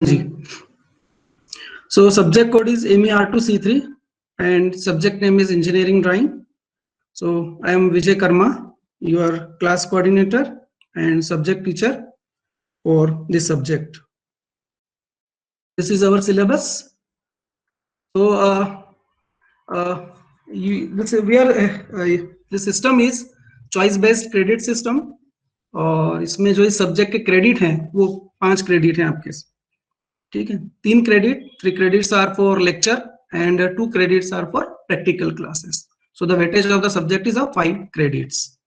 Ji, so subject code is MER2C3 and subject name is engineering drawing. So I am Vijay Karma, your class coordinator and subject teacher for this subject. This is our syllabus. So the system is choice based credit system और इसमें जो subject के credit हैं वो 5 credit हैं आपके, ठीक है। 3 credit, 3 credits are for lecture and 2 credits are for practical classes. So the weightage of the subject is of 5 credits.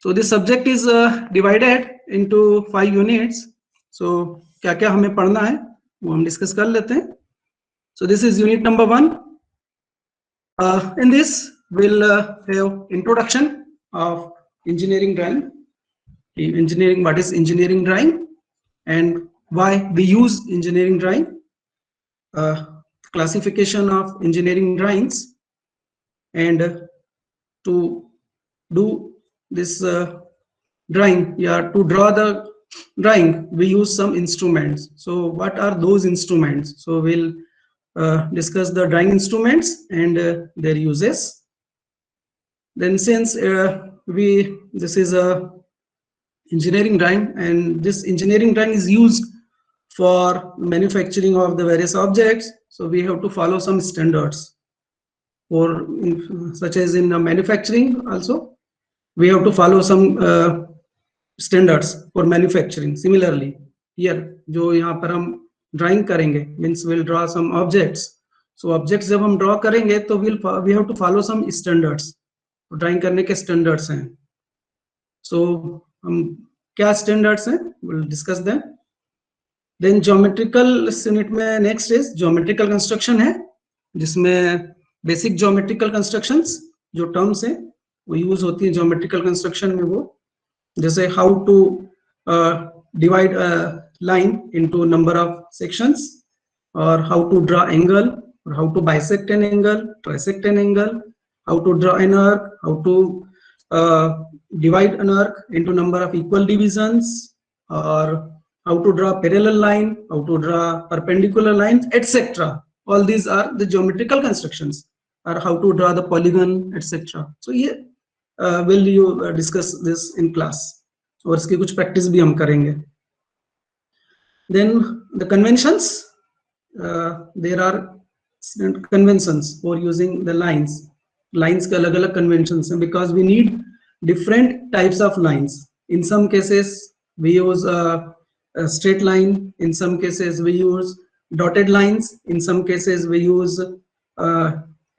So this subject is divided into 5 units. So क्या क्या हमें पढ़ना है वो हम डिस्कस कर लेते हैं. So this is unit number 1. In this we'll have introduction of engineering drawing. Engineering, what is engineering drawing and why we use engineering drawing, classification of engineering drawings, and to do this drawing, to draw the drawing we use some instruments. So what are those instruments? So we'll discuss the drawing instruments and their uses. Then since this is a engineering drawing and this engineering drawing is used for manufacturing of the various objects, so we have to follow some standards. For such as in manufacturing also we have to follow some standards for manufacturing. Similarly here जो यहाँ पर हम drawing करेंगे means we'll draw some objects. So objects जब हम draw करेंगे तो we have to follow some standards. Drawing करने के standards हैं. So हम क्या standards हैं we'll discuss them. Then geometrical unit में next is geometrical construction है जिसमें basic geometrical constructions जो terms हैं वो use होती हैं geometrical construction में, वो जैसे how to divide a line into number of sections, or how to draw angle, or how to bisect an angle, trisect an angle, how to draw an arc, how to divide an arc into number of equal divisions, or how to draw parallel line, how to draw perpendicular lines, etc. All these are the geometrical constructions, or how to draw the polygon, etc. So here will you discuss this in class, और इसकी कुछ practice भी हम करेंगे. Then the conventions, there are conventions for using the lines. Lines के अलग अलग conventions हैं because we need different types of lines. In some cases we use a straight line, in some cases we use dotted lines, in some cases we use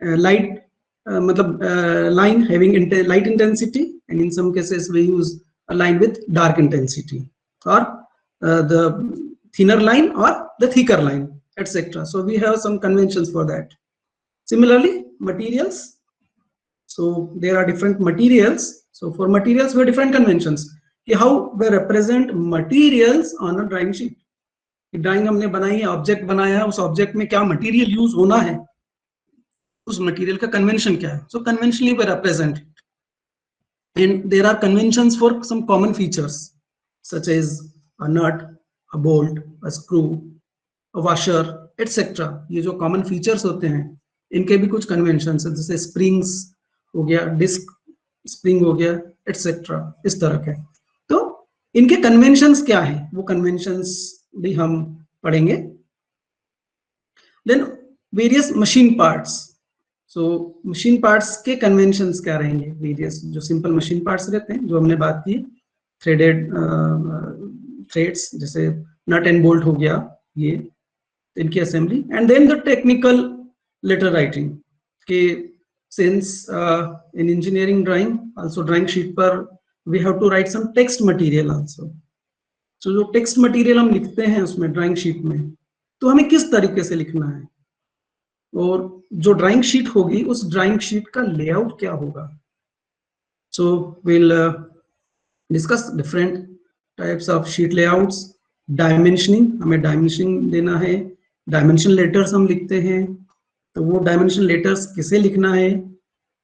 light line having light intensity, and in some cases we use a line with dark intensity, or the thinner line or the thicker line, etc. So we have some conventions for that. Similarly materials, so there are different materials. So for materials we have different conventions. How we represent materials on a drawing sheet. Drawing हमने बनाई है, object बनाया है, उस object में क्या material use होना है, उस मटेरियल का कन्वेंशन क्या है. So conventionally we represent it, and there are conventions for some common features such as a nut, a bolt, a screw, a washer, etcetera. ये जो कॉमन फीचर्स होते हैं इनके भी कुछ कन्वेंशंस है, जैसे स्प्रिंग्स हो गया, डिस्क स्प्रिंग हो गया, एटसेट्रा, इस तरह के. तो इनके कन्वेंशंस क्या है वो कन्वेंशंस भी हम पढ़ेंगे. Then various machine parts. So machine parts के कन्वेंशंस क्या रहेंगे, वेरियस जो सिंपल मशीन पार्ट्स रहते हैं जो हमने बात की, थ्रेडेड थ्रेड्स जैसे नट एंड बोल्ट हो गया, ये इनकी assembly. And then the technical letter writing के, since in engineering drawing also drawing sheet पर we have to write some text material also. तो जो टेक्स्ट मटेरियल हम लिखते हैं उसमें ड्राइंग शीट में, तो हमें किस तरीके से लिखना है, और जो ड्राइंग शीट होगी उस ड्राइंग शीट का लेआउट क्या होगा. So will discuss different types of sheet layouts. Dimensioning, हमें डायमेंशनिंग देना है, डायमेंशन लेटर्स हम लिखते हैं, तो वो डायमेंशन लेटर्स किसे लिखना है.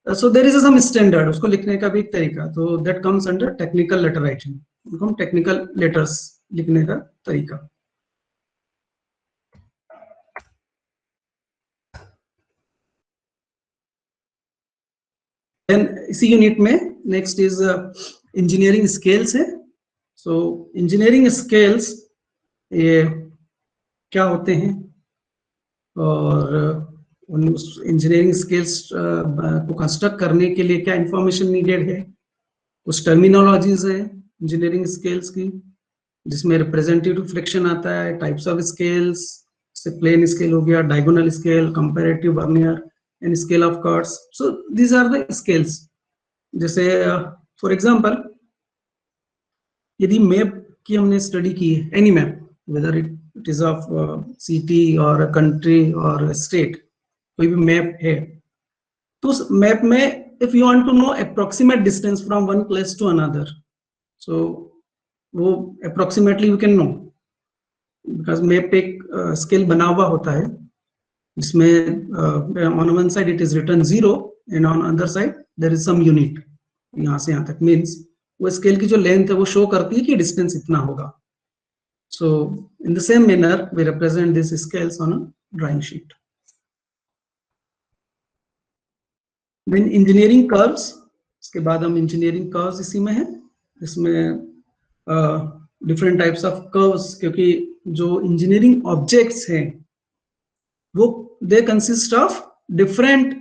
So there is some standard, उसको लिखने का भी एक तरीका, तो that comes under technical letter writing. हम टेक्निकल लेटर्स लिखने का तरीका. देन इसी यूनिट में नेक्स्ट इज इंजीनियरिंग स्केल्स है। सो इंजीनियरिंग स्केल्स ये क्या होते हैं और उन इंजीनियरिंग स्केल्स को कंस्ट्रक्ट करने के लिए क्या इंफॉर्मेशन नीडेड है, कुछ टर्मिनोलॉजीज है इंजीनियरिंग स्केल्स की, जिसमें रिप्रेजेंटेटिव फ्रिक्शन आता है, टाइप्स ऑफ स्केल्स, से प्लेन स्केल हो गया, diagonal scale, comparative vernier and scale of curves. So these are the scales. जैसे फॉर एग्जांपल यदि मैप की हमने स्टडी की है, any map, whether it is of city और कंट्री और स्टेट, कोई भी मैप है, तो उस मैप में if you want to know approximate distance from one place to another, so वो approximately we can know because map एक स्केल बना हुआ होता है जिसमें on one side it is written 0 and on other side there is some unit, यहाँ से यहाँ तक मीन्स वो स्केल की जो लेंथ है वो शो करती है कि डिस्टेंस इतना होगा। So in the same manner we represent these scales on a drawing sheet. Then engineering curves, इसके बाद हम इंजीनियरिंग कर्व्स इसी में है, इसमें डिफरेंट टाइप्स ऑफ कर्व्स, क्योंकि जो इंजीनियरिंग ऑब्जेक्ट्स हैं वो they consist of different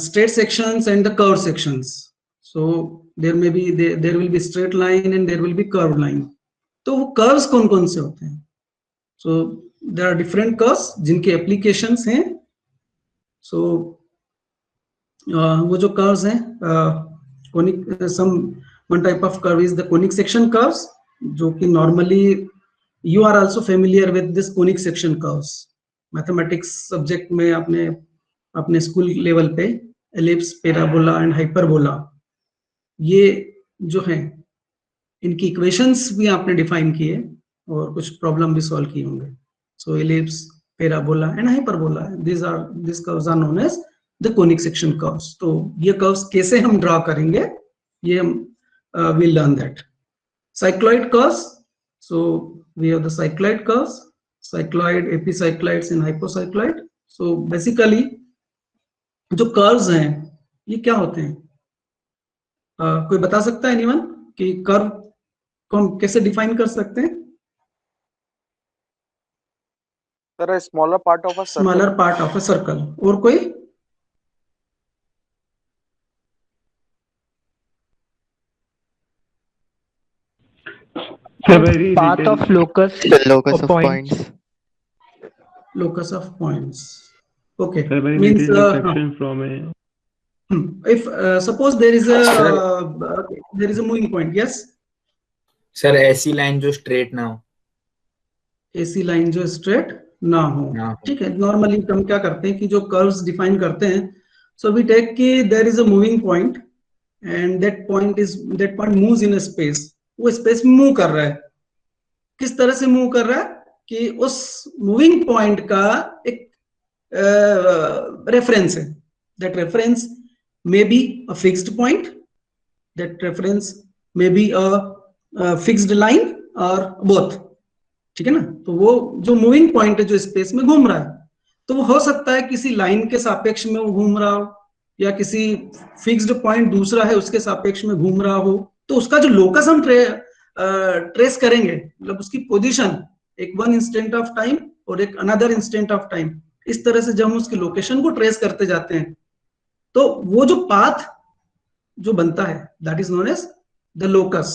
straight sections and the curve sections. So there may be there will be straight line and there will be curve line. तो वो curves कौन कौन से होते हैं? So there are different curves जिनके applications हैं। So वो जो कर्व्स हैं, conic, some one type of curve is the conic section curves, जो कि normally you are also familiar with this conic section curves. Mathematics subject में आपने अपने स्कूल लेवल पे एलिप्स, पैराबोला एंड हाइपरबोला, ये जो हैं इनकी इक्वेशंस भी आपने डिफाइन किए और कुछ प्रॉब्लम भी सॉल्व किए होंगे। So ellipse, parabola and hyperbola, this curves are known as the conic section curves. तो ये कर्व्स कैसे हम ड्रॉ करेंगे, ये हम will learn that. Cycloid curves, so we have the cycloid curves, cycloid, epicycloids and hypocycloid. So basically जो curves हैं ये क्या होते हैं? कोई बता सकता है एनीवन कि कर्व को हम कैसे डिफाइन कर सकते हैं? Sir smaller part of a circle. Smaller part of a circle. और कोई? path of locus locus of points. Locus of points. Okay. Sir, very Means detailed section from a. if suppose there is a moving point, yes sir ऐसी line जो straight ना हो, ऐसी line जो straight ना हो, ठीक है। नॉर्मली हम क्या करते हैं कि जो कर्व्स डिफाइन करते हैं, सो वी टेक कि there is a moving point and that point moves in a space. वो स्पेस में मूव कर रहा है, किस तरह से मूव कर रहा है कि उस मूविंग पॉइंट का एक रेफरेंस है, that reference may be a fixed point, that reference may be a fixed line or both, ठीक है ना। तो वो जो मूविंग पॉइंट है जो स्पेस में घूम रहा है, तो वो हो सकता है किसी लाइन के सापेक्ष में वो घूम रहा हो या किसी फिक्स्ड पॉइंट दूसरा है उसके सापेक्ष में घूम रहा हो। तो उसका जो लोकस हम ट्रेस करेंगे, मतलब उसकी पोजीशन, एक वन इंस्टेंट ऑफ टाइम और एक अनदर इंस्टेंट ऑफ टाइम, इस तरह से जब हम उसकी लोकेशन को ट्रेस करते जाते हैं तो वो जो पाथ जो बनता है that is known as the locus.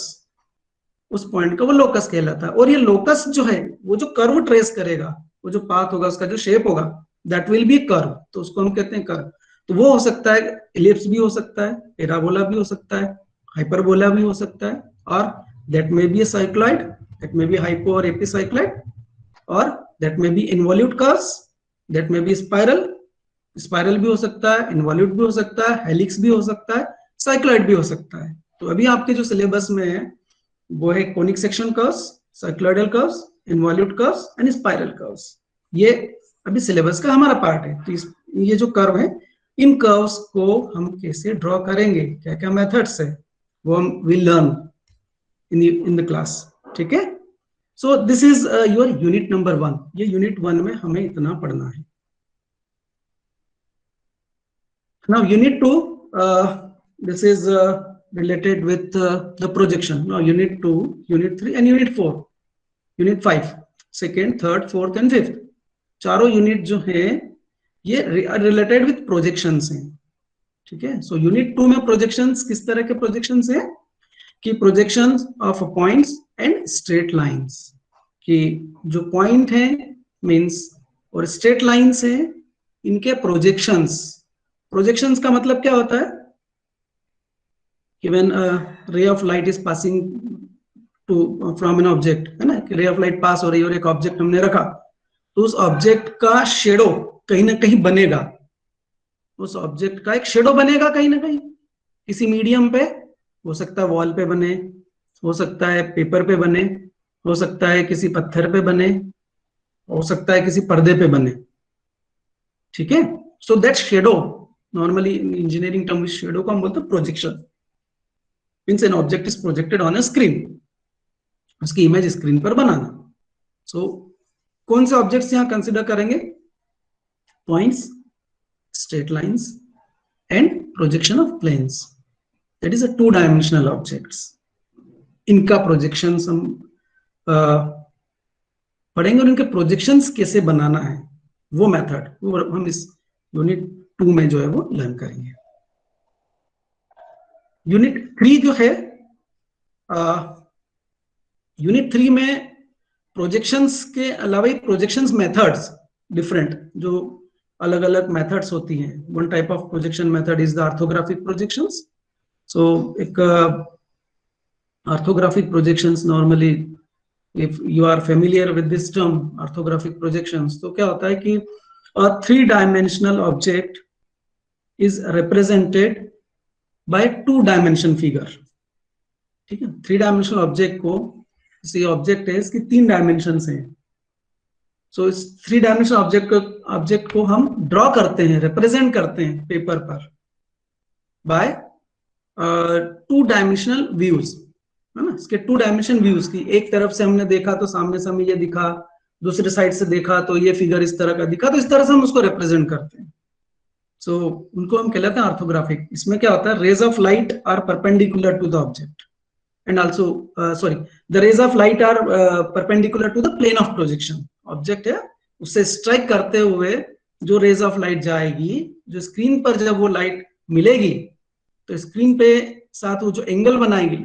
उस पॉइंट का वो लोकस कहलाता है। और ये लोकस जो है वो जो कर्व ट्रेस करेगा, वो जो पाथ होगा, उसका जो शेप होगा, दैट विल बी कर्व, तो उसको हम कहते हैं कर्व। तो वो हो सकता है एलिप्स भी हो सकता है, पैराबोला भी हो सकता है, हाइपरबोला भी हो सकता है, और that may be a cycloid, that may be hypo और एपिसाइक्लॉइड, और that may be involute curves, that may be spiral भी हो सकता है, इनवॉल्यूट भी हो सकता है, हेलिक्स भी हो सकता है, साइक्लॉइड भी हो सकता है। तो अभी आपके जो सिलेबस में है वो है conic section curves, cycloidal curves, involute curves and spiral curves. ये अभी सिलेबस का हमारा पार्ट है। तो ये जो कर्व है, इन कर्व्स को हम कैसे ड्रॉ करेंगे, क्या क्या मेथड्स है, वो हम will learn in the class, ठीक है। सो this is your unit number 1। ये यूनिट 1 में हमें इतना पढ़ना है। Now unit 2, this is related with the projection. Now unit 2, unit 3 and unit 4, unit 5, second, third, fourth and fifth, चारों यूनिट जो है ये रिलेटेड विथ प्रोजेक्शंस हैं, ठीक है. सो यूनिट 2 में प्रोजेक्शंस किस तरह के प्रोजेक्शंस हैं कि projections of points and straight lines, कि जो पॉइंट है मींस और स्ट्रेट लाइंस है इनके प्रोजेक्शंस. प्रोजेक्शंस का मतलब क्या होता है कि when ray of light is passing to from an object, है ना, कि रे ऑफ लाइट पास हो रही है और एक ऑब्जेक्ट हमने रखा तो उस ऑब्जेक्ट का शेडो कहीं ना कहीं बनेगा, उस ऑब्जेक्ट का एक शेडो बनेगा कहीं ना कहीं किसी मीडियम पे, हो सकता है वॉल पे बने, हो सकता है पेपर पे बने, हो सकता है किसी पत्थर पे बने, हो सकता है किसी पर्दे पे बने, ठीक है. So that shadow, normally engineering term इस शेडो को हम बोलते हैं projection. Means an object is projected on a screen, उसकी इमेज स्क्रीन पर बनाना. सो कौन से ऑब्जेक्ट्स यहां कंसिडर करेंगे? Points, straight lines and projection of planes. That is a 2 dimensional objects. इनका प्रोजेक्शंस हम पढ़ेंगे और इनके प्रोजेक्शंस कैसे बनाना है वो मेथड वो हम इस यूनिट 2 में जो है वो लर्न करेंगे. यूनिट 3 जो है, यूनिट 3 में प्रोजेक्शंस के अलावा प्रोजेक्शंस मेथड्स डिफरेंट, जो अलग अलग मेथड्स होती हैं. One type of projection method is the orthographic projections. So एक orthographic projections, normally if you are familiar with this term orthographic projections, तो क्या होता है कि a 3 dimensional object is represented by 2 dimension figure, ठीक है. 3 डायमेंशनल ऑब्जेक्ट को, ये ऑब्जेक्ट है इसकी 3 डायमेंशंस हैं. सो इस 3 डायमेंशनल ऑब्जेक्ट को हम ड्रॉ करते हैं, रिप्रेजेंट करते हैं पेपर पर बाय 2 डायमेंशनल व्यूज, है ना. इसके 2 डायमेंशन व्यूज की, एक तरफ से हमने देखा तो सामने से हमें ये दिखा, दूसरे साइड से देखा तो ये फिगर इस तरह का दिखा, तो इस तरह से हम उसको रिप्रेजेंट करते हैं. सो उनको हम कहलाते हैं ऑर्थोग्राफिक. इसमें क्या होता है, rays of light are perpendicular to the object and also the rays of light are perpendicular to the plane of projection. Object है उससे स्ट्राइक करते हुए जो रेज ऑफ लाइट जाएगी, जो स्क्रीन पर जब वो लाइट मिलेगी तो स्क्रीन पे साथ वो जो एंगल बनाएगी,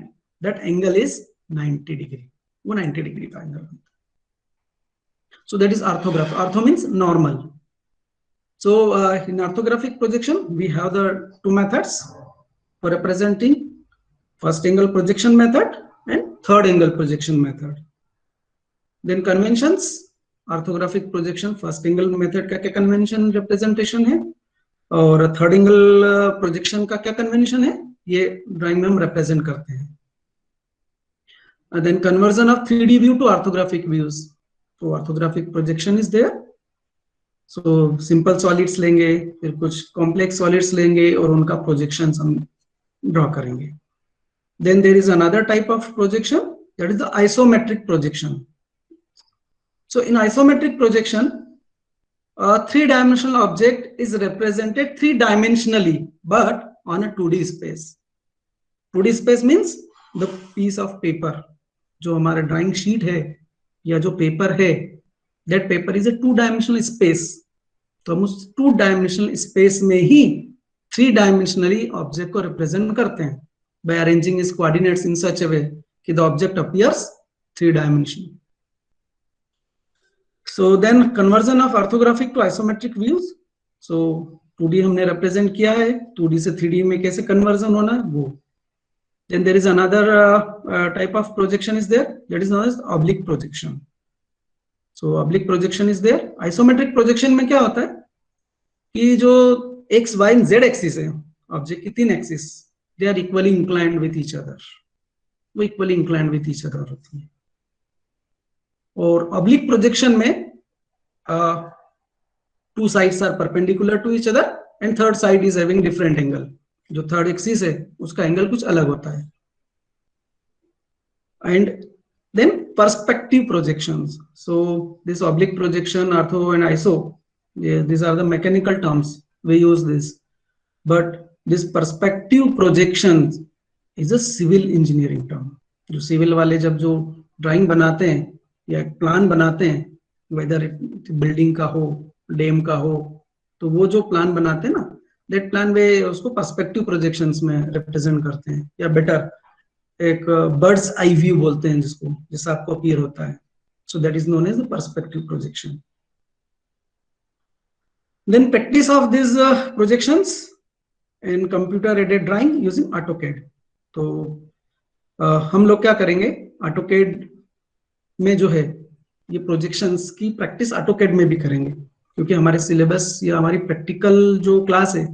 दैट एंगल इज 90 डिग्री. वो 90 डिग्री का एंगल बनता है. So that is orthograph. Ortho means normal. So in orthographic projection we have the 2 methods for representing. First angle projection method and third angle projection method. Then conventions, orthographic projection, first angle method का क्या convention representation है और third angle projection का क्या convention है, ये drawing में हम represent करते हैं. Then conversion of 3D view to orthographic views. So orthographic projection is there. So simple solids लेंगे, फिर कुछ complex solids लेंगे और उनका projections हम draw करेंगे. Then there is another type of projection, that is the isometric projection. So in isometric projection, a 3-dimensional object is represented 3-dimensionally, but on a 2D space. 2D space means the piece of paper. जो हमारा drawing sheet है या जो paper है, that paper is a 2-dimensional space. तो हम उस 2-dimensional space में ही 3-dimensionally object को represent करते हैं by arranging its coordinates in such a way that the object appears 3-dimensional. So then conversion of orthographic to isometric views. So 2D हमने represent किया है, 2D से 3D में कैसे conversion होना है वो. Then there is another type of projection is there, that is known as oblique projection. So oblique projection is there. Isometric projection में क्या होता है कि जो x, y and z axis है, object की 3 axis, they are equally inclined with each other. वो equally inclined with each other होती है. और oblique projection में 2 sides are perpendicular to each other and third side is having different angle. जो third axis है उसका angle कुछ अलग होता है. And then perspective projections. So this oblique projection, ortho and iso, these are the mechanical terms we use this. But this perspective projection is a civil engineering term. जो civil वाले जब जो ड्राइंग बनाते हैं या एक प्लान बनाते हैं, वेदर बिल्डिंग का हो, डैम का हो, तो वो जो प्लान बनाते हैं ना, दैट प्लान वे उसको पर्सपेक्टिव प्रोजेक्शंस में रिप्रेजेंट करते हैं, या बेटर एक बर्ड्स आई व्यू बोलते हैं जिसको, जैसा आपको अपीयर होता है। So that is known as the perspective projection. Then practice of this projections in computer aided drawing using AutoCAD. तो हम लोग क्या करेंगे, ऑटोकैड में जो है ये प्रोजेक्शंस की प्रैक्टिस ऑटोकैड में भी करेंगे, क्योंकि हमारे सिलेबस या हमारी प्रैक्टिकल जो क्लास है,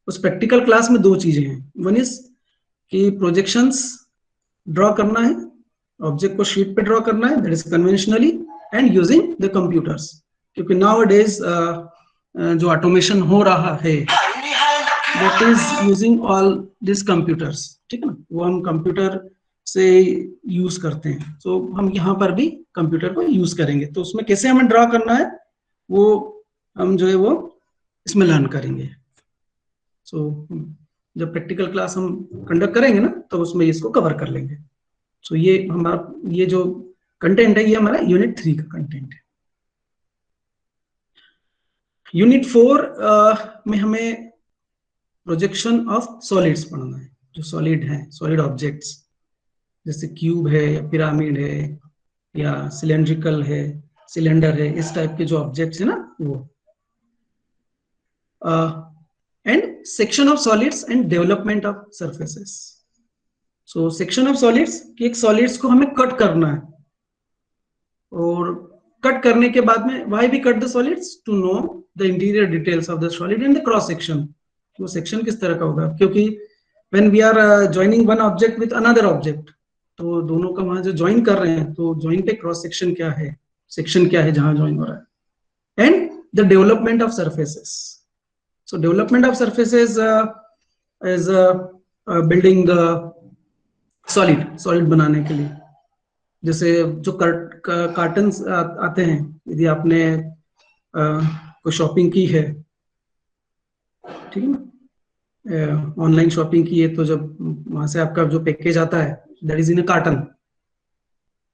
उस प्रैक्टिकल क्लास में दो चीजें हैं। वन इज कि प्रोजेक्शंस ड्रॉ करना है, ऑब्जेक्ट को शीट पे ड्रॉ करना है, that is conventionally and using the computers, क्योंकि नाउ डेज जो ऑटोमेशन हो रहा है that is using all this computers, ठीक है ना, वो हम कंप्यूटर से यूज करते हैं। तो हम यहाँ पर भी कंप्यूटर को यूज करेंगे, तो उसमें कैसे हमें ड्रॉ करना है वो हम जो है वो इसमें लर्न करेंगे। सो जब प्रैक्टिकल क्लास हम कंडक्ट करेंगे ना, तो उसमें इसको कवर कर लेंगे। सो ये हमारा ये जो कंटेंट है, ये हमारा यूनिट 3 का कंटेंट है। यूनिट 4 में हमें प्रोजेक्शन ऑफ सॉलिड्स पढ़ना है। जो सॉलिड है, सॉलिड ऑब्जेक्ट्स, जैसे क्यूब है या पिरामिड है या सिलेंड्रिकल है, सिलेंडर है, इस टाइप के जो ऑब्जेक्ट्स है ना वो। And section of solids and development of surfaces. So section of solids कि एक सॉलिड्स को हमें कट करना है, और कट करने के बाद में why we cut the solids, to know the interior details of the solid and the cross section. वो सेक्शन किस तरह का होगा, क्योंकि when we are joining one object with another object, तो दोनों का वहां जो ज्वाइन कर रहे हैं, तो ज्वाइन पे क्रॉस सेक्शन क्या है, सेक्शन क्या है जहां ज्वाइन हो रहा है। And the development of surfaces. So development of surfaces is building the solid बनाने के लिए। जैसे जो कार्टन आते हैं, यदि आपने कोई शॉपिंग की है, ठीक है ना, ऑनलाइन शॉपिंग की है, तो जब वहां से आपका जो पैकेज आता है that is in a carton,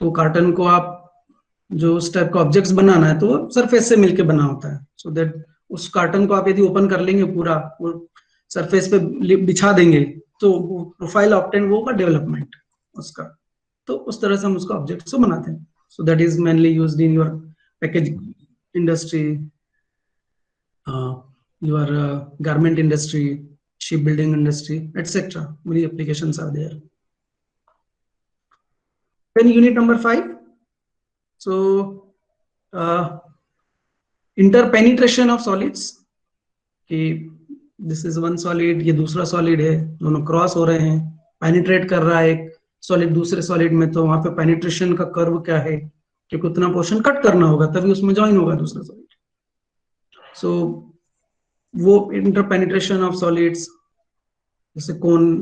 तो कार्टन को आप जो उस टाइप का ऑब्जेक्ट्स बनाना है, तो वो सरफेस से मिलके बना होता है। सो दैट उस कार्टन को आप यदि ओपन कर लेंगे, पूरा वो सरफेस पे बिछा देंगे, तो प्रोफाइल ऑब्टेन वो का डेवलपमेंट उसका, तो उस तरह से हम उसका ऑब्जेक्ट को बनाते हैं। सो that is mainly used in your package industry, your garment industry, shipbuilding industry, etc. Many applications are there. Then unit number 5. So interpenetration of solids. कि this is one solid, ये दूसरा solid है, दोनों cross हो रहे हैं, penetrate कर रहा है एक सॉलिड दूसरे सॉलिड में, तो वहां पे पेनिट्रेशन का कर्व क्या है, क्योंकि उतना पोर्शन कट करना होगा तभी उसमें ज्वाइन होगा दूसरा सॉलिड। सो वो इंटरपेनिट्रेशन ऑफ सॉलिड्स, जैसे कौन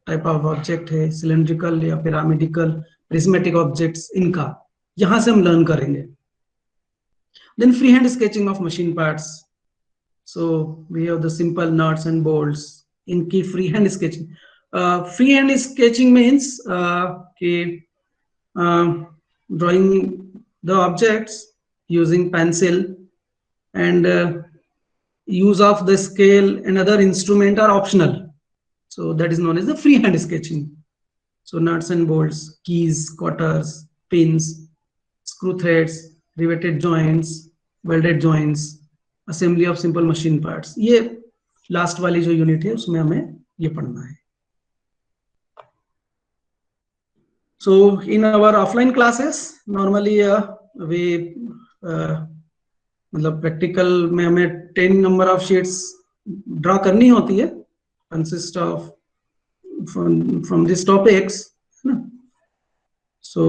टाइप ऑफ ऑब्जेक्ट है, सिलेंड्रिकल या पिरामिडिकल, प्रिज्मेटिक ऑब्जेक्ट्स, इनका यहां से हम लर्न करेंगे। Then free hand sketching of machine parts. So we have the simple nuts and bolts, इनकी free hand sketching. Free hand sketching means कि drawing the objects using pencil and use of the scale and other instrument are optional, so that is known as the freehand sketching. So nuts and bolts, keys, cotters, pins, screw threads, riveted joints, welded joints, assembly of simple machine parts, ये last वाली जो unit है उसमें हमें ये पढ़ना है। So in our offline classes normally we मतलब प्रैक्टिकल में हमें 10 नंबर ऑफ शीट्स ड्रॉ करनी होती है, consist of from this topics, so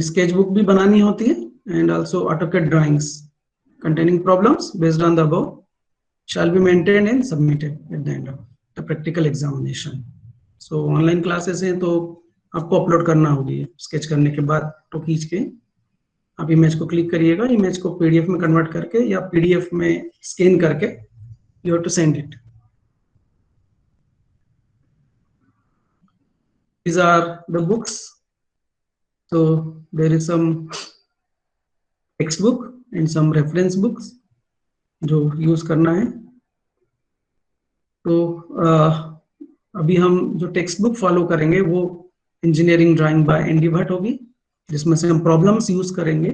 sketch book भी बनानी होती है, and also AutoCAD drawings containing problems based on the above shall be maintained and submitted at the end of the practical examination. So online classes हैं तो आपको upload करना होगी, sketch करने के बाद तो खींच के आप इमेज को क्लिक करिएगा, इमेज को पीडीएफ में कन्वर्ट करके या पीडीएफ में स्कैन करके you have to send it. these are the books. So there is some textbook and some reference books जो यूज करना है. तो अभी हम जो टेक्स्ट बुक फॉलो करेंगे वो engineering drawing by N D Bhatt होगी, जिसमें से हम प्रॉब्लम्स यूज करेंगे.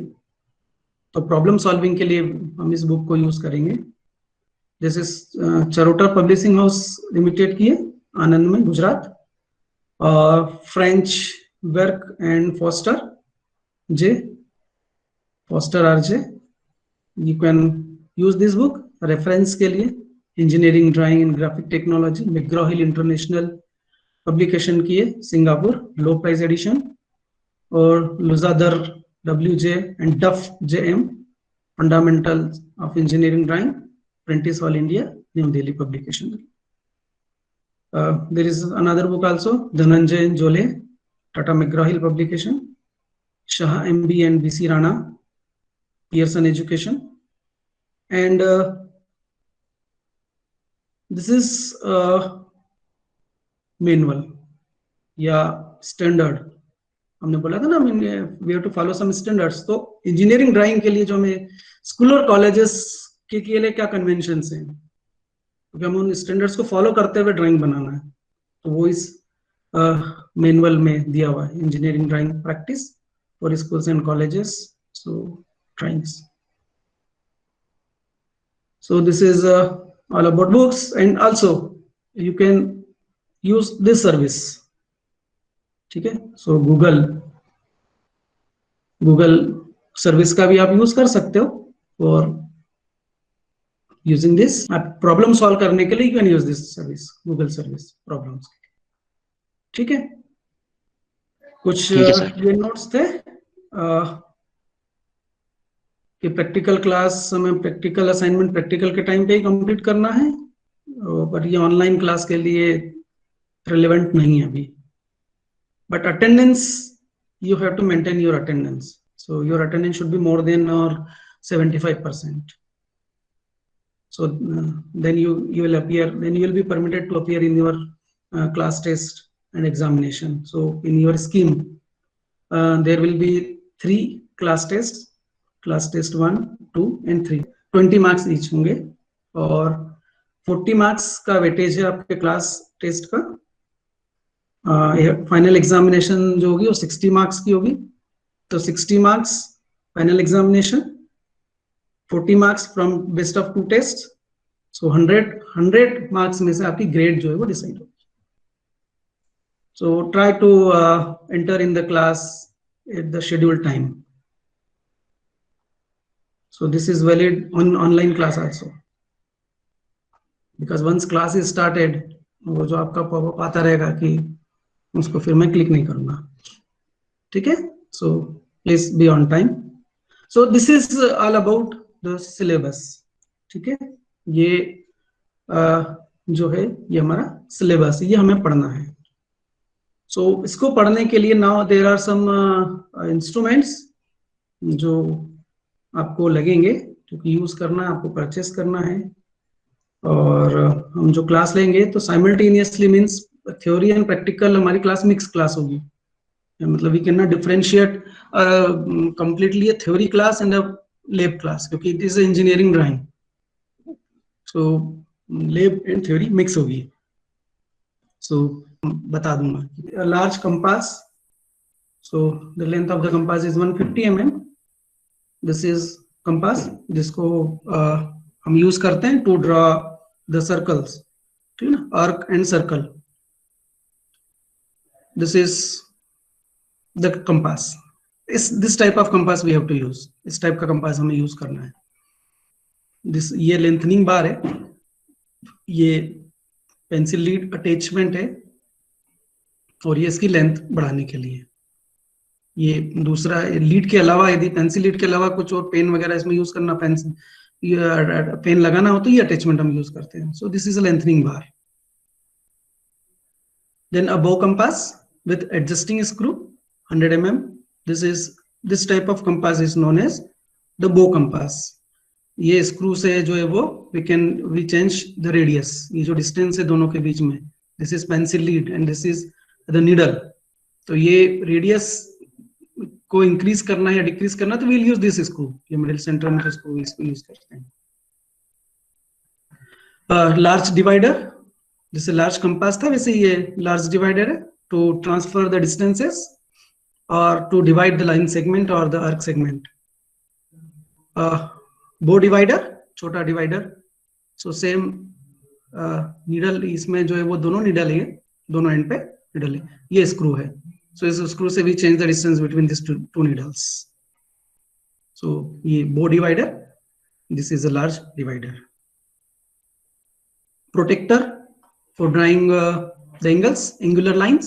तो प्रॉब्लम सॉल्विंग के लिए हम इस बुक को यूज करेंगे. जैसे चरोटा पब्लिशिंग हाउस लिमिटेड की है, आनंद में, Gujarat. French work and foster J, foster RJ. You can use this book reference के लिए. इंजीनियरिंग ड्राइंग इन ग्राफिक टेक्नोलॉजी, मैकग्रॉ हिल इंटरनेशनल पब्लिकेशन की है, सिंगापुर, लो प्राइस एडिशन. और लुजादर WJ and Duff JM, Fundamentals of Engineering Drawing, Prentice Hall India, New Delhi publication. There is another book also, Dhananjay Jole, Tata McGraw-Hill publication. Shah MB and BC Rana, Pearson Education. And this is manual या standard. हमने बोला था ना, we have to follow some standards. तो engineering drawing के लिए जो हमें स्कूल और कॉलेजेस के लिए क्या कन्वेंशंस हैं, क्योंकि हम उन स्टैंडर्ड्स को फॉलो करते हुए ड्राइंग बनाना है. तो वो इस मैनुअल में दिया हुआ है, engineering drawing practice for schools and colleges. So drawings. So this is all about books. And also you can use this service. ठीक है. सो गूगल सर्विस का भी आप यूज कर सकते हो और यूजिंग दिस आप प्रॉब्लम सॉल्व करने के लिए you can use this service, Google service problems. ठीक है. कुछ ये नोट्स थे कि प्रैक्टिकल क्लास में प्रैक्टिकल असाइनमेंट प्रैक्टिकल के टाइम पे ही कंप्लीट करना है, पर ये ऑनलाइन क्लास के लिए रिलेवेंट नहीं है अभी. But attendance, you have to maintain your attendance. So your attendance should be more than or 75%. So then you will appear. Then you will be permitted to appear in your class test and examination. So in your scheme, there will be 3 class tests. Class test 1, 2, and 3. 20 marks each होंगे और 40 marks का weightage है आपके class test का. Final examination जो होगी वो 60 marks की होगी. तो 60 marks final examination, 40 marks from best of 2 test. So 100 marks में से आपकी ग्रेड जो है वो डिसाइड होगी. So try to enter in the class at the scheduled time. So this is valid on online class also, because once class is started, वो जो आपका पॉपअप आता रहेगा कि उसको फिर मैं क्लिक नहीं करूंगा. ठीक है. So please be on time. So this is all about the syllabus. ठीक है. ये जो है ये हमारा सिलेबस, ये हमें पढ़ना है. सो इसको पढ़ने के लिए now there are some instruments जो आपको लगेंगे, क्योंकि यूज करना है, आपको परचेस करना है. और हम जो क्लास लेंगे तो simultaneously means theory and practical हमारी क्लास मिक्स क्लास होगी. मतलब we can not differentiate completely a theory class and a lab class, क्योंकि it is engineering drawing. So lab and theory mix होगी. सो बता दूंगा. Large compass, so the length of the compass is 150 mm. This is compass जिसको हम use करते हैं to draw the circles. ठीक है ना, arc and circle. This is the compass. This type of compass we have to use. इस type का compass हमें यूज करना है. ये लेंथनिंग बार है, ये पेंसिल लीड अटैचमेंट है, और ये इसकी लेंथ बढ़ाने के लिए. ये दूसरा लीड के अलावा, यदि पेंसिल लीड के अलावा कुछ और पेन वगैरह इसमें यूज करना, पेन लगाना हो तो ये अटैचमेंट हम यूज करते हैं. So this is a lengthening bar. Then a bow compass with adjusting screw 100 mm. This type of compass is known as the bow compass. ये स्क्रू से जो है वो we change the radius. ये जो डिस्टेंस है दोनों के बीच में, this is pencil lead and this is the needle. तो ये रेडियस को इंक्रीज करना या डिक्रीज करना तो we'll use this screw, ये मिडिल सेंट्रोमीटर स्क्रू इसको यूज करते हैं. लार्ज डिवाइडर, जैसे लार्ज कंपास था वैसे ये लार्ज डिवाइडर है टू ट्रांसफर द डिस्टेंसेस और to divide the line segment और the arc segment. Bow divider, छोटा डिवाइडर. सो सेम नीडल इसमें जो है वो दोनों नीडल है, दोनों एंड पे नीडल है. ये स्क्रू है. सो इस स्क्रू से we change the distance between this two needles. So ये bow divider, this is a large divider. Protector for drawing the angles, angular lines.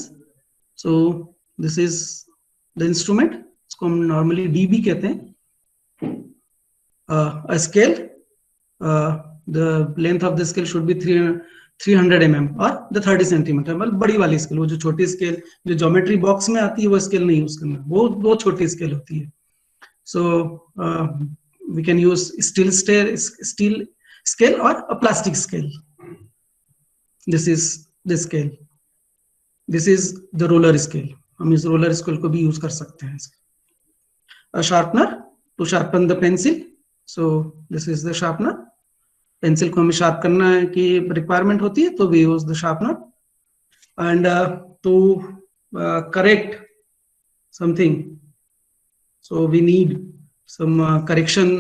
So this is the instrument. इसको हम normally DB कहते हैं. A scale. The length of the scale should be 300 mm or the 30 centimeter. मतलब बड़ी वाली scale, वो जो छोटी स्केल जो ज्योमेट्री बॉक्स में आती है वो स्केल नहीं यूज करना, वो छोटी स्केल होती है. So we can use steel scale or a plastic scale. This is the scale. This is the roller scale. हम इस roller scale को भी यूज कर सकते हैं. A sharpener to sharpen the pencil. So this is the sharpener. Pencil को हमें sharp करना है की रिक्वायरमेंट होती है तो we use the sharpener. And to correct something, so we need some correction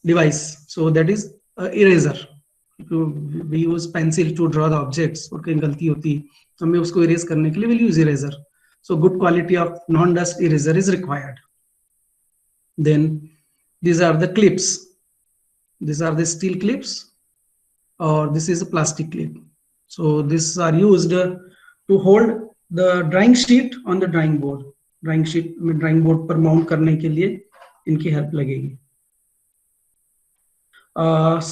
device. So that is eraser. We use pencil to draw the objects. और कहीं गलती होती है तो हमें उसको erase करने के लिए we'll use eraser. So good quality of non-dust eraser is required. Then these are the clips. These are the steel clips, or this is a plastic clip. So these are used to hold the drawing sheet on the drawing board. Drawing sheet में drawing board पर mount करने के लिए इनकी help लगेगी.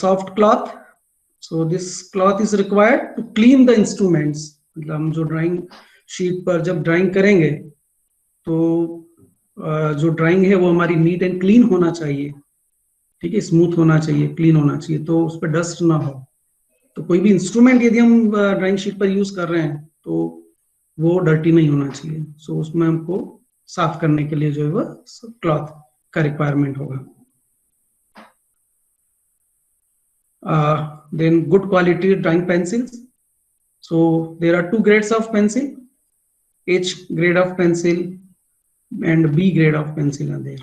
Soft cloth. So this cloth is required to clean the instruments. मतलब हम जो ड्राइंग शीट पर जब ड्राइंग करेंगे तो जो ड्राइंग है वो हमारी नीट एंड क्लीन होना चाहिए. ठीक है, स्मूथ होना चाहिए, क्लीन होना चाहिए, तो उस पर डस्ट ना हो. तो कोई भी इंस्ट्रूमेंट यदि हम ड्राइंग शीट पर यूज कर रहे हैं तो वो डर्टी नहीं होना चाहिए. सो उसमें हमको साफ करने के लिए जो है वो क्लॉथ का रिक्वायरमेंट होगा. Then good quality drawing pencils. So there are two grades of pencil. H grade of pencil and B grade of pencil are there.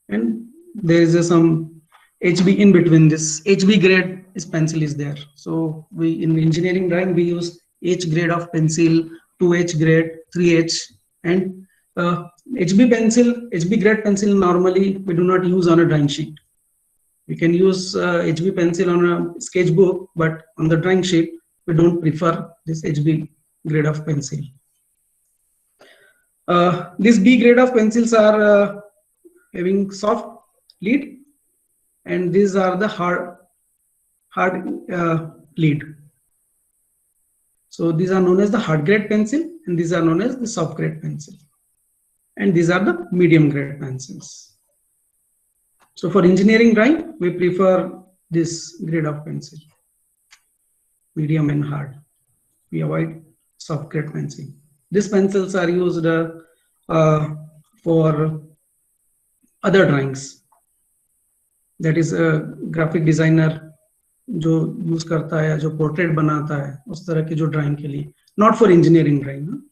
And there is some HB in between. This HB grade is pencil is there. So we in engineering drawing we use H grade of pencil, 2H grade, 3H, and HB pencil, HB grade pencil normally we do not use on a drawing sheet. We can use HB pencil on a sketchbook, but on the drawing sheet, we don't prefer this HB grade of pencil. These B grade of pencils are having soft lead, and these are the hard lead. So these are known as the hard grade pencil, and these are known as the soft grade pencil. And these are the medium grade pencils. So for engineering drawing, we prefer this grade of pencil, medium and hard. We avoid soft grade pencil. These pencils are used for other drawings. That is a graphic designer जो use करता है, जो portrait बनाता है, उस तरह की जो ड्राइंग के लिए, not for engineering drawing.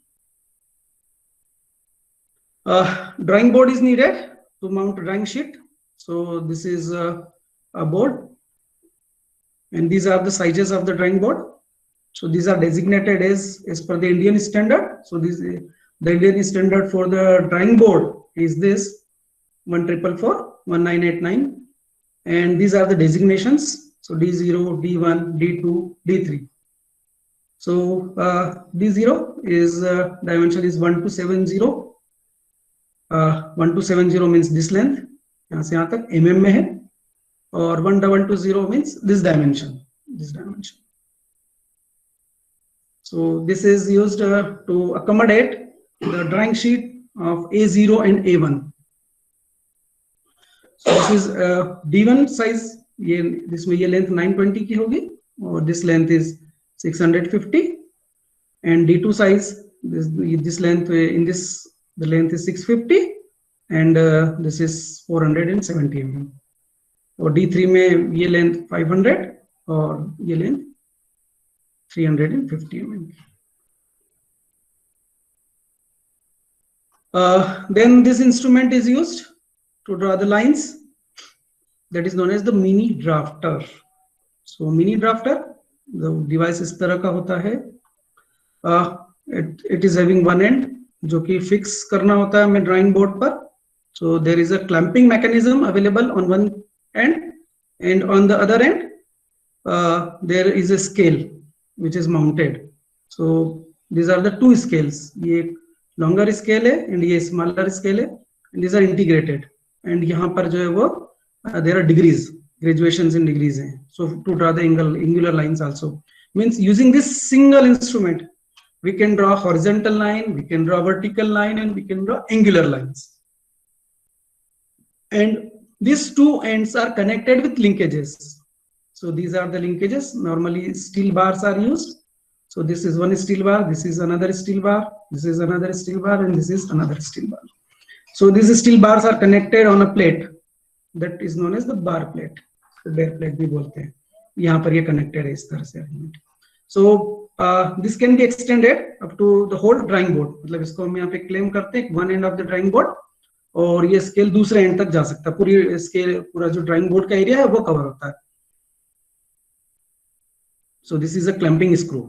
Drawing board is needed to mount drawing sheet. So this is a board, and these are the sizes of the drawing board. So these are designated as per the Indian standard. So this the Indian standard for the drawing board is this 1444, 1989, and these are the designations. So D0, D1, D2, D3. So D0 is dimension is 1270. 1270 means this length. यहाँ से यहाँ तक mm में है, और 1220 means this dimension. So this is used to accommodate the drawing sheet of A0 and A1. So this is D1 size. ये इसमें ये लेंथ 920 की होगी, और this length is 650, and D2 size this length in this, the length is 650 and this is 470 mm. और D3 में ये length 500 और ये length 350 mm. Then this instrument is used to draw the lines, that is known as the mini drafter. So mini drafter, the device इस तरह का होता है. It is having one end जो कि fix करना होता है हमें drawing board पर. So there is a clamping mechanism available on one end, and on the other end there is a scale which is mounted. So these are the two scales. ये longer scale है and ये smaller scale है, and these are integrated. And यहाँ पर जो है वो there are degrees, graduations in degrees हैं. So to draw the angular lines also, means using this single instrument we can draw horizontal line, we can draw vertical line, and we can draw angular lines. And these two ends are connected with linkages. So these are the linkages. Normally steel bars are used. So this is one steel bar, this is another steel bar, this is another steel bar, and this is another steel bar. So these steel bars are connected on a plate that is known as the bar plate. Bare plate भी बोलते हैं. यहाँ पर ये connected है इस तरह से. So this can be extended up to the whole drawing board. मतलब इसको हम यहाँ पे claim करते हैं one end of the drawing board, और ये स्केल दूसरे एंड तक जा सकता है. पूरी स्केल, पूरा जो ड्राइंग बोर्ड का एरिया है वो कवर होता है. सो this is a clamping screw.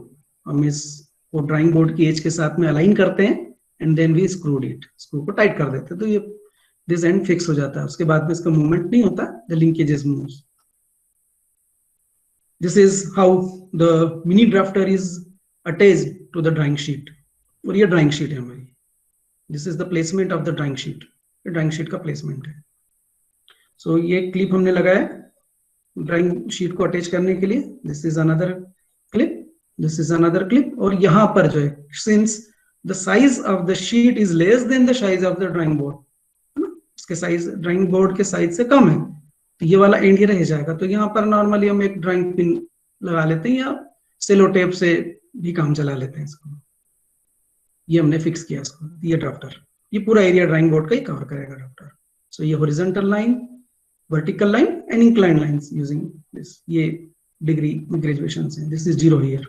हम इसको ड्राइंग बोर्ड की एज के साथ में अलाइन करते हैं and then we screwed it. Screw को टाइट कर देते हैं तो ये दिस एंड फिक्स हो जाता है. उसके बाद में इसका मूवमेंट नहीं होता, the linkages moves. This is how the mini drafter is attached to the drawing sheet. और ये ड्राइंग शीट है हमारी. This is the placement of the drawing sheet. Drawing sheet का प्लेसमेंट है. सो ये क्लिप हमने लगाया ड्राइंग शीट को अटैच करने के लिए. This is another clip, this is another clip. और यहाँ पर जो है, since the size of the sheet is less than the size of the drawing board, है ना, इसके साइज ड्राइंग बोर्ड के साइज से कम है, तो ये वाला एंड ही रह जाएगा. तो यहाँ पर नॉर्मली हम एक ड्राइंग पिन लगा लेते हैं या सेलो टेप से भी काम चला लेते हैं इसको. ये हमने फिक्स किया इसको. ये ड्राफ्टर ये पूरा एरिया ड्राइंग बोर्ड का ही कवर करेगा ड्राफ्टर. सो ये horizontal line, vertical line and incline lines using this. ये डिग्री में ग्रेजुएशन है. दिस इज 0 हियर,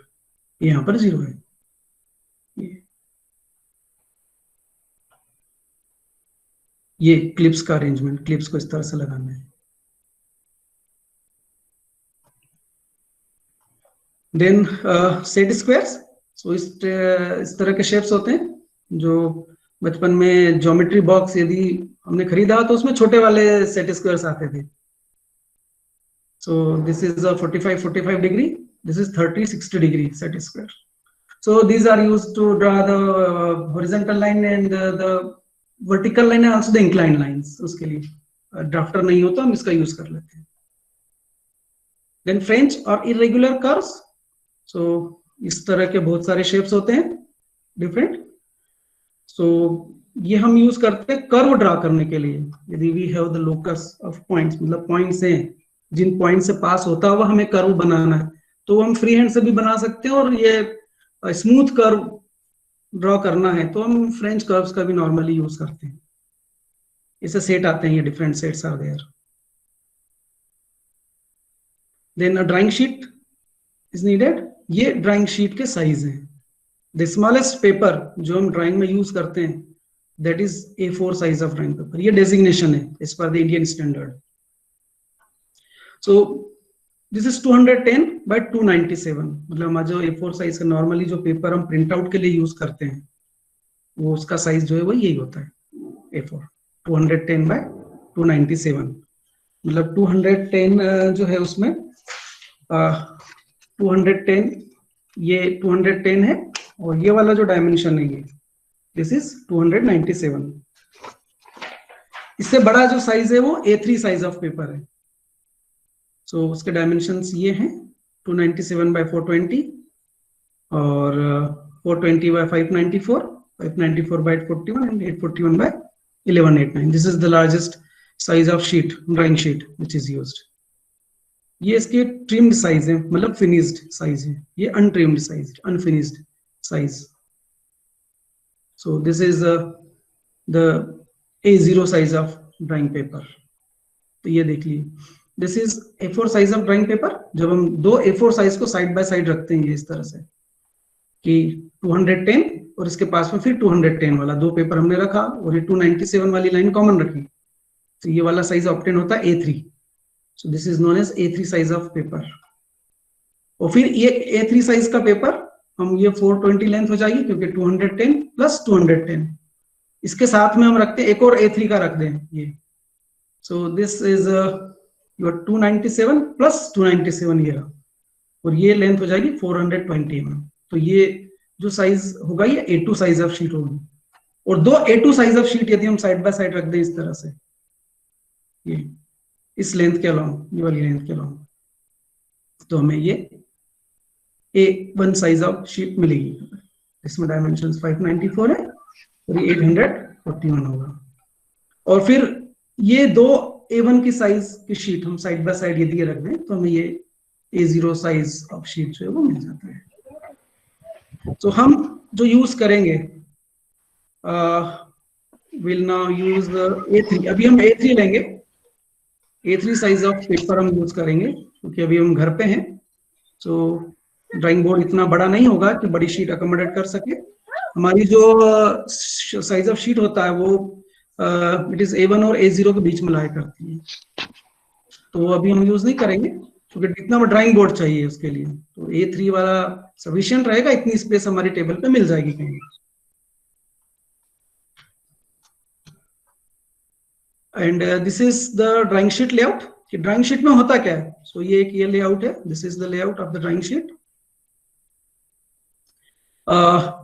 यहाँ पर 0 है. ये क्लिप्स का अरेंजमेंट, क्लिप्स को इस तरह से लगाना है. Then set squares. सो इस तरह के शेप्स होते हैं जो बचपन में ज्योमेट्री बॉक्स यदि हमने खरीदा तो उसमें छोटे वाले सेट स्क्वायर्स आते थे. So this is a 45 degree, this is 30-60 degree set square. So these are used to draw the horizontal line and the vertical line and also the incline lines. उसके लिए ड्राफ्टर नहीं होता, हम इसका use कर लेते हैं. देन फ्रेंच और इरेगुलर कर्व्स. सो इस तरह के बहुत सारे शेप्स होते हैं डिफरेंट. सो ये हम यूज करते हैं कर्व ड्रा करने के लिए. यदि we have the locus of points, मतलब पॉइंट्स हैं जिन पॉइंट से पास होता हुआ हमें कर्व बनाना है, तो हम फ्री हैंड से भी बना सकते हैं. और ये स्मूथ कर्व ड्रॉ करना है तो हम फ्रेंच कर्व्स का भी नॉर्मली यूज करते हैं. इसे सेट आते हैं, ये different sets are there. Then a drawing sheet is needed. ये ड्राइंग शीट के साइज हैं. द स्मॉलेस्ट पेपर जो हम ड्राइंग में यूज करते हैं that is A4 size of drawing paper. ये डेजिग्नेशन है as per the Indian standard. So this is 210 by 297. मतलब हमारा जो A4 साइज का नॉर्मली जो पेपर हम प्रिंट आउट के लिए यूज करते हैं वो उसका साइज जो है वो यही होता है A4. 210 by 297. मतलब 210 जो है उसमें 210, ये 210 है और ये वाला जो डायमेंशन है ये दिस इज 297. इससे बड़ा जो साइज है वो A3 साइज ऑफ पेपर है. सो उसके डायमेंशंस ये हैं 297 by 420 और 420 by 594, 594 by 841 and 841 by 1189. This is the largest size of sheet, drawing sheet which is used. ये इसके ट्रिम्ड साइज है, मतलब फिनिश्ड साइज है. ये untrimmed size, unfinished size. So this is the A0 size of drawing paper. तो ये देख लीजिए, this is A4 size of drawing paper. जब हम दो A4 साइज को साइड बाय साइड रखते हैं इस तरह से कि 210 और इसके पास में फिर 210 वाला दो पेपर हमने रखा और ये 297 वाली लाइन कॉमन रखी, तो ये वाला साइज ऑब्टेन होता है A3. So this is known as A3 size of paper. और फिर ये A3 साइज का पेपर हम ये 420 लेंथ हो जाएगी क्योंकि 210 प्लस 210 इसके साथ में हम रखते हैं एक और A3 का रख दें ये. सो दिस इज योर 297 प्लस 297 ये रहा और ये लेंथ हो जाएगी 420 mm. तो ये जो साइज होगा ये A2 साइज ऑफ शीट होगी. और दो A2 साइज ऑफ शीट यदि हम साइड बाय साइड रख दें इस तरह से, ये इस लेंथ के अलॉन्ग, ये वाली लेंथ के अलॉन्ग, तो हमें ये A1 साइज ऑफ शीट मिलेगी. इसमें डायमेंशन 594 है और ये 841 होगा. और फिर ये दो A1 की साइज की शीट हम साइड बाय साइड यदि रख दें तो हमें ये A0 साइज ऑफ शीट जो है वो मिल जाता है. तो हम जो यूज करेंगे विल नाउ यूज A3. अभी हम A3 लेंगे, A3 साइज ऑफ पेपर हम यूज करेंगे क्योंकि अभी हम घर पे हैं. तो ड्राइंग बोर्ड इतना बड़ा नहीं होगा कि बड़ी शीट अकोमोडेट कर सके. हमारी जो साइज ऑफ शीट होता है वो इट इज A1 और A0 के बीच में लाया करती है. तो अभी हम यूज नहीं करेंगे क्योंकि इतना ड्राइंग बोर्ड चाहिए उसके लिए. तो A3 वाला सफिशिएंट रहेगा, इतनी स्पेस हमारी टेबल पे मिल जाएगी कहीं. And this is the drawing sheet layout. कि ड्राइंग शीट में होता क्या है. सो ये एक ये लेआउट है, this is the layout of the drawing sheet.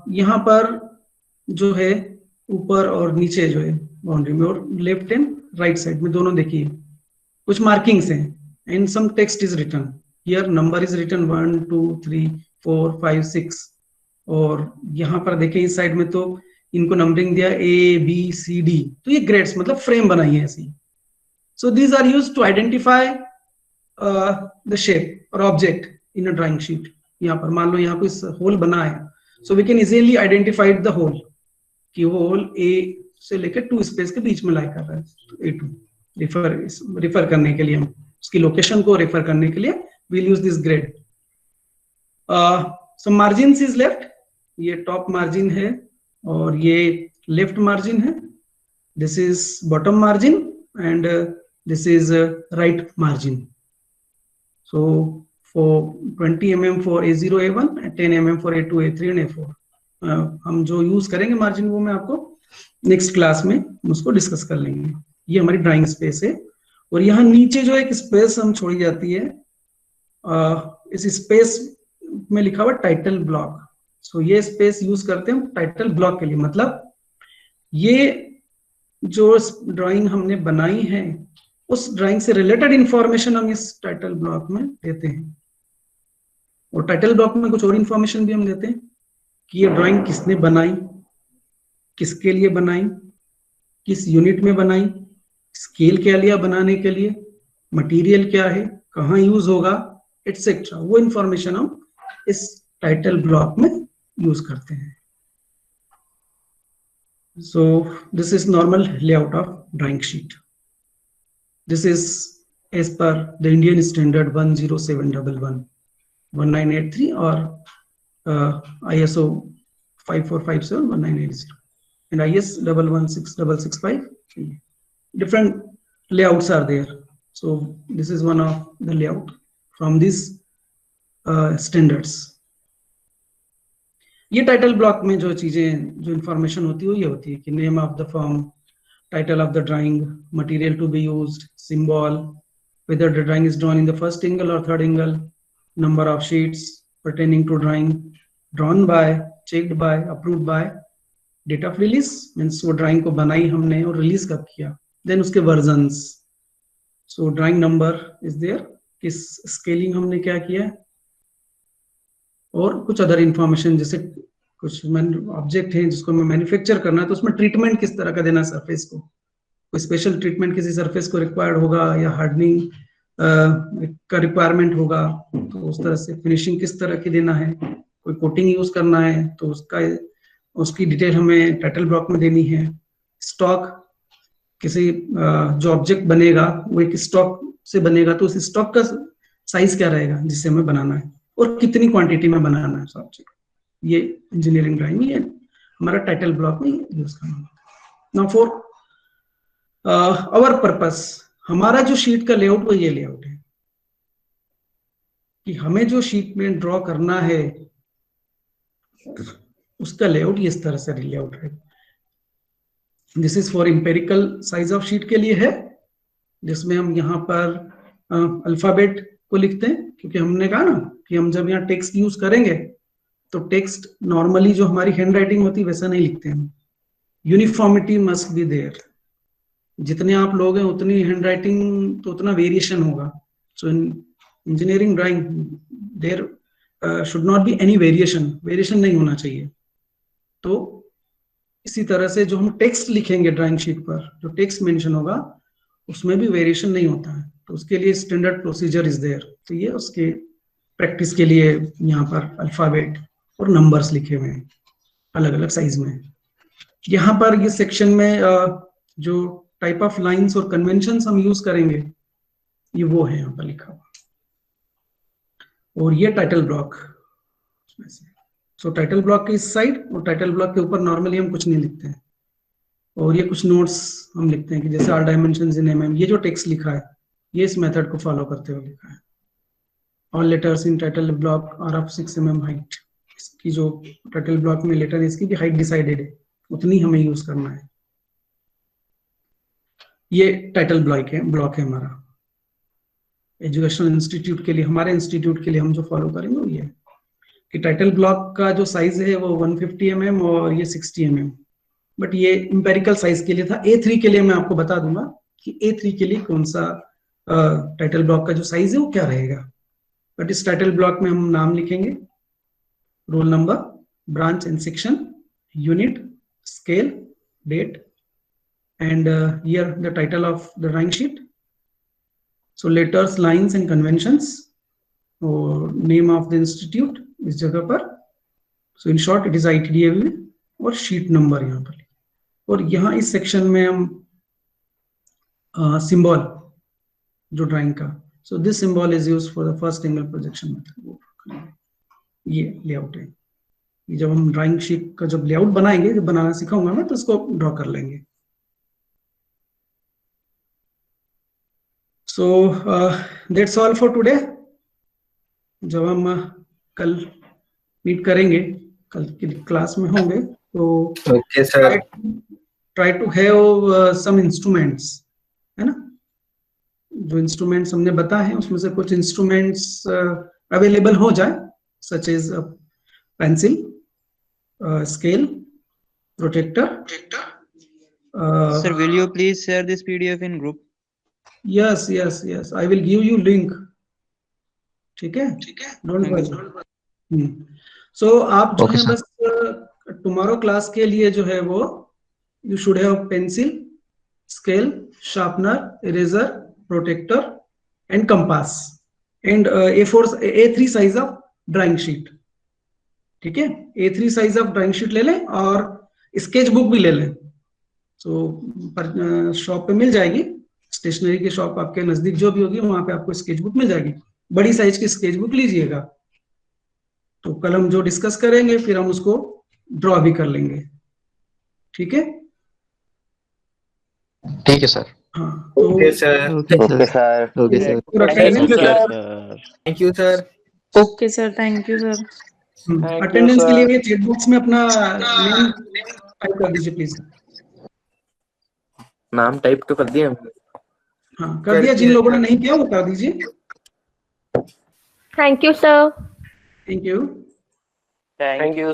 यहाँ पर जो है ऊपर और नीचे जो है बाउंड्री में और लेफ्ट एंड राइट साइड में दोनों देखिए कुछ मार्किंग्स हैं and some text is written here. Number is written 1 2 3 4 5 6 और यहाँ पर देखें इस साइड में तो इनको नंबरिंग दिया A B C D. तो ये ग्रेड्स मतलब फ्रेम बनाई है ऐसी. So these are used to identify the shape और object in a drawing sheet. यहाँ पर मान लो यहाँ कोई होल बना है, so we can easily identify the hole कि वो होल A से लेकर 2 स्पेस के बीच में लाई कर रहा है. A2 रिफर करने के लिए, हम उसकी लोकेशन को रेफर करने के लिए we'll use this grade. So margins is left. ये टॉप मार्जिन है और ये लेफ्ट मार्जिन है. This is bottom margin and this is right margin. So for 20 mm for A0 A1 and 10 mm for A2 A3 and A4. हम जो use करेंगे margin वो मैं आपको नेक्स्ट क्लास में उसको डिस्कस कर लेंगे. ये हमारी ड्राइंग स्पेस है और यहाँ नीचे जो एक स्पेस हम छोड़ी जाती है, इस स्पेस में लिखा हुआ टाइटल ब्लॉक. सो ये स्पेस यूज करते हैं टाइटल ब्लॉक के लिए. मतलब ये जो ड्राइंग हमने बनाई है उस ड्राइंग से रिलेटेड इंफॉर्मेशन हम इस टाइटल ब्लॉक में देते हैं. और टाइटल ब्लॉक में कुछ और इंफॉर्मेशन भी हम देते हैं कि ये ड्राइंग किसने बनाई, किसके लिए बनाई, किस यूनिट में बनाई, स्केल क्या लिया बनाने के लिए, मटेरियल क्या है, कहाँ यूज होगा, एटसेट्रा. वो इंफॉर्मेशन हम इस टाइटल ब्लॉक में यूज करते हैं. So this is normal layout of drawing sheet. This is as per the Indian standard 10711 1983 और ISO 5457 1980 and IS 116665. Different layouts are there. So this is one of the layout from these standards. ये title block में जो चीजें जो information होती है वो ये होती है कि name of the firm, title of the drawing, material to be used, symbol, whether the drawing is drawn in the first angle or third angle, number of sheets pertaining to drawing, drawn by, checked by, approved by, date of release means वो drawing को बनाई हमने और release कब किया, then उसके versions. So drawing number is there, किस scaling हमने क्या किया, और कुछ अदर इंफॉर्मेशन जैसे कुछ ऑब्जेक्ट है जिसको हमें मैन्युफैक्चर करना है तो उसमें ट्रीटमेंट किस तरह का देना सरफेस को, कोई स्पेशल ट्रीटमेंट किसी सरफेस को रिक्वायर्ड होगा या हार्डनिंग का रिक्वायरमेंट होगा तो उस तरह से फिनिशिंग किस तरह की देना है, कोई कोटिंग यूज करना है तो उसका उसकी डिटेल हमें टाइटल ब्लॉक में देनी है। स्टॉक, किसी जो ऑब्जेक्ट बनेगा वो एक स्टॉक से बनेगा, तो उस स्टॉक का साइज क्या रहेगा जिससे हमें बनाना है, और कितनी क्वांटिटी में बनाना है उस ऑब्जेक्ट। ये इंजीनियरिंग ड्राइंग में ये हमारा टाइटल ब्लॉक में यूज करना है। नाउ फॉर आवर पर्पस, हमारा जो शीट का लेआउट वो ये लेआउट है कि हमें जो शीट में ड्रॉ करना है उसका लेआउट इस तरह से लेआउट है। This is for empirical size of sheet के लिए है, जिसमें हम यहाँ पर अल्फाबेट को लिखते हैं, क्योंकि हमने कहा ना कि हम जब यहाँ टेक्स्ट यूज करेंगे तो टेक्स्ट नॉर्मली जो हमारी हैंड राइटिंग होती है वैसा नहीं लिखते हैं। Uniformity must be there. जितने आप लोग हैं उतनी हैंड राइटिंग तो उतना वेरिएशन होगा। So in engineering drawing there should not be any variation नहीं होना चाहिए। तो इसी तरह से जो हम टेक्स्ट लिखेंगे ड्राइंग शीट पर, जो टेक्स्ट मेंशन होगा उसमें भी वेरिएशन नहीं होता है, तो उसके लिए स्टैंडर्ड प्रोसीजर इज देयर। तो ये उसके प्रैक्टिस के लिए यहाँ पर अल्फाबेट और नंबर्स लिखे हुए हैं अलग अलग साइज में। यहाँ पर ये सेक्शन में जो टाइप ऑफ लाइंस और कन्वेंशंस हम यूज करेंगे ये वो है यहाँ पर लिखा हुआ। और ये टाइटल ब्लॉक, सो टाइटल ब्लॉक के इस साइड और टाइटल ब्लॉक के ऊपर नॉर्मली हम कुछ नहीं लिखते हैं। और ये कुछ नोट्स हम लिखते हैं कि जैसे ऑल डायमेंशंस इन mm, ये जो टेक्स्ट लिखा है ये इस मेथड को फॉलो करते हुए लिखा है। All letters in title block are of 6 mm height. इसकी जो टाइटल ब्लॉक में लेटर है इसकी भी हाइट डिसाइडेड है, उतनी हमें यूज करना है। ये टाइटल ब्लॉक है हमारा एजुकेशनल इंस्टीट्यूट के लिए, हमारे इंस्टीट्यूट के लिए हम जो फॉलो करेंगे वो ये है कि टाइटल ब्लॉक का जो साइज है वो 150 mm और ये 60 mm। बट ये इंपेरिकल साइज के लिए था। A3 के लिए मैं आपको बता दूंगा कि A3 के लिए कौन सा टाइटल ब्लॉक का जो साइज है वो क्या रहेगा। बट इस टाइटल ब्लॉक में हम नाम लिखेंगे, roll number, branch and section, unit, scale, date and here the title of the drawing sheet. So letters, lines and conventions, or name of the institute इस जगह पर। So in short it is ITDAV और sheet number यहाँ पर। और यहाँ इस section में हम symbol जो ड्राइंग का, so this symbol is used for the first angle projection method। ये लेआउट है। ये जब हम ड्राइंग शीट का जब लेआउट बनाएंगे, जब बनाना सिखाऊंगा मैं, तो इसको ड्रॉ कर लेंगे। So that's all for today। जब हम कल मीट करेंगे, कल की क्लास में होंगे, तो Okay, sir. try to have some instruments, है ना। जो इंस्ट्रूमेंट्स हमने बताए हैं उसमें से कुछ इंस्ट्रूमेंट्स अवेलेबल हो जाए, such as pencil, scale, protractor. Sir, will you please share this PDF in group? Yes, I will give you link। ठीक है, डोंट वरी। सो आप जो है बस टुमारो क्लास के लिए जो है वो you should have pencil, scale, sharpener, eraser, protractor and compass and A3 size of drawing sheet. ठीक है, A3 size of drawing sheet ले लें और स्केच बुक भी ले लें। सो शॉप पे मिल जाएगी, स्टेशनरी की शॉप आपके नजदीक जो भी होगी वहां पे आपको स्केच बुक मिल जाएगी। बड़ी साइज की स्केच बुक लीजिएगा। तो कल हम जो डिस्कस करेंगे फिर हम उसको ड्रॉ भी कर लेंगे। ठीक है, ठीक है सर। हाँ, तो Okay, sir. Okay, sir. Okay sir. Thank you, sir. Okay sir, thank you sir. Attendance के लिए चेक बॉक्स में अपना नेम टाइप कर दीजिए प्लीज। नाम टाइप तो कर दिया हमने। हाँ, कर दिया। जिन लोगों ने नहीं किया वो कर दीजिए। Thank you sir. Thank you. Thank you.